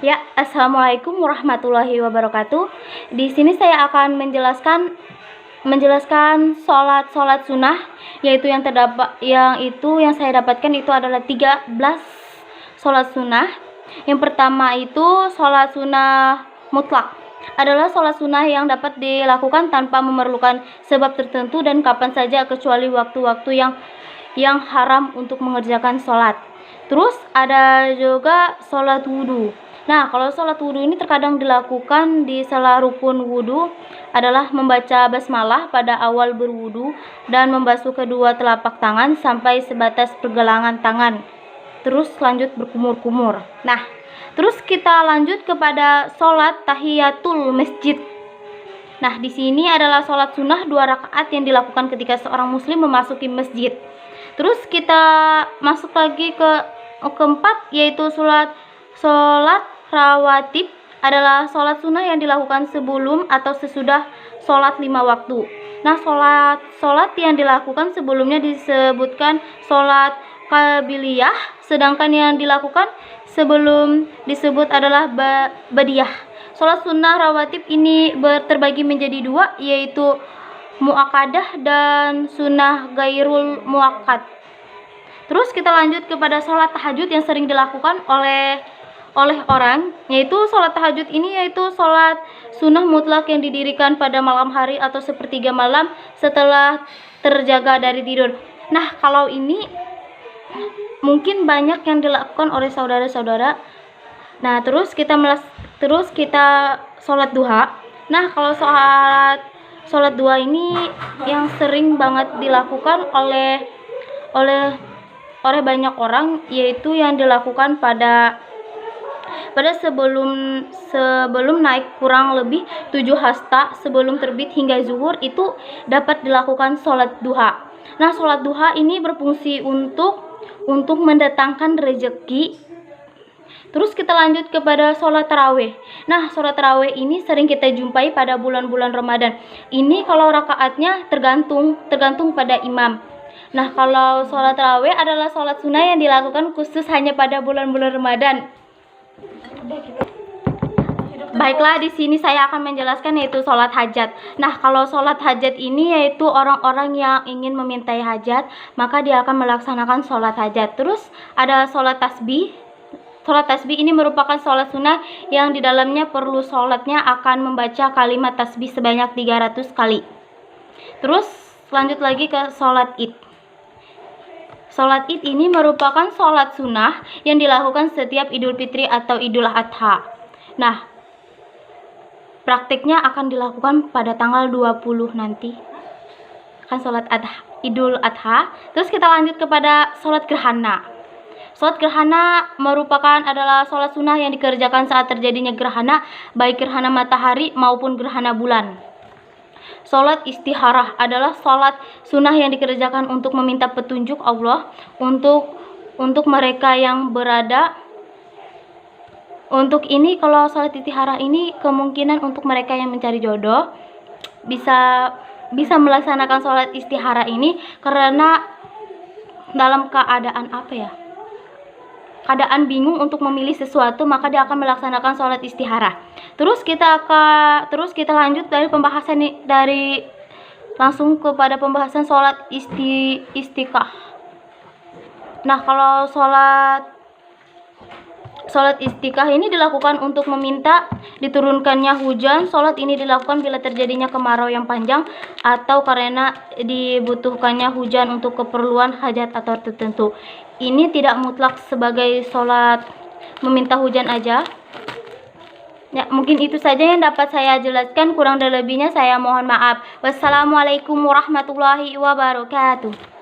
Ya, assalamualaikum warahmatullahi wabarakatuh. Di sini saya akan menjelaskan sholat sunnah, yaitu yang saya dapatkan itu adalah 13 sholat sunnah. Yang pertama itu sholat sunnah mutlak, adalah sholat sunnah yang dapat dilakukan tanpa memerlukan sebab tertentu dan kapan saja kecuali waktu-waktu yang haram untuk mengerjakan sholat. Terus ada juga sholat wudhu. Nah, kalau sholat wudhu ini terkadang dilakukan di salah rukun wudhu adalah membaca basmalah pada awal berwudhu dan membasuh kedua telapak tangan sampai sebatas pergelangan tangan. Terus lanjut berkumur-kumur. Nah, terus kita lanjut kepada sholat tahiyatul masjid. Nah, di sini adalah sholat sunnah 2 rakaat yang dilakukan ketika seorang muslim memasuki masjid. Terus kita masuk lagi ke keempat, yaitu sholat rawatib, adalah sholat sunnah yang dilakukan sebelum atau sesudah sholat 5 waktu. Nah, sholat yang dilakukan sebelumnya disebutkan sholat qabiliyah, sedangkan yang dilakukan sebelum disebut adalah badiyah. Sholat sunnah rawatib ini terbagi menjadi 2, yaitu muakkadah dan sunnah gairul muakkad. Terus kita lanjut kepada sholat tahajud yang sering dilakukan oleh orang, yaitu sholat tahajud ini yaitu sholat sunnah mutlak yang didirikan pada malam hari atau sepertiga malam setelah terjaga dari tidur. Nah, kalau ini mungkin banyak yang dilakukan oleh saudara-saudara. Nah, terus kita sholat duha. Nah, kalau sholat duha ini yang sering banget dilakukan oleh banyak orang, yaitu yang dilakukan pada sebelum naik kurang lebih 7 hasta sebelum terbit hingga zuhur itu dapat dilakukan sholat duha. Nah, sholat duha ini berfungsi untuk mendatangkan rezeki. Terus kita lanjut kepada sholat tarawih. Nah, sholat tarawih ini sering kita jumpai pada bulan-bulan Ramadan. Ini kalau rakaatnya tergantung pada imam. Nah, kalau sholat tarawih adalah sholat sunnah yang dilakukan khusus hanya pada bulan-bulan Ramadan. Baiklah, di sini saya akan menjelaskan yaitu sholat hajat. Nah, kalau sholat hajat ini yaitu orang-orang yang ingin memintai hajat, maka dia akan melaksanakan sholat hajat. Terus ada sholat tasbih. Sholat tasbih ini merupakan sholat sunnah yang di dalamnya perlu sholatnya akan membaca kalimat tasbih sebanyak 300 kali. Terus lanjut lagi ke sholat id. Sholat id ini merupakan sholat sunnah yang dilakukan setiap Idul Fitri atau Idul Adha. Nah, praktiknya akan dilakukan pada tanggal 20 nanti. Akan sholat Idul Adha. Terus kita lanjut kepada sholat gerhana. Sholat gerhana adalah sholat sunnah yang dikerjakan saat terjadinya gerhana, baik gerhana matahari maupun gerhana bulan. Sholat istikharah adalah sholat sunnah yang dikerjakan untuk meminta petunjuk Allah untuk mereka yang berada. Untuk ini, kalau sholat istikharah ini kemungkinan untuk mereka yang mencari jodoh bisa melaksanakan sholat istikharah ini karena dalam keadaan bingung untuk memilih sesuatu, maka dia akan melaksanakan sholat istikharah. Terus kita lanjut langsung kepada pembahasan sholat istiqah. Nah, kalau sholat istiqah ini dilakukan untuk meminta diturunkannya hujan. Sholat ini dilakukan bila terjadinya kemarau yang panjang atau karena dibutuhkannya hujan untuk keperluan hajat atau tertentu. Ini tidak mutlak sebagai sholat meminta hujan aja. Ya, mungkin itu saja yang dapat saya jelaskan. Kurang dan lebihnya saya mohon maaf. Wassalamualaikum warahmatullahi wabarakatuh.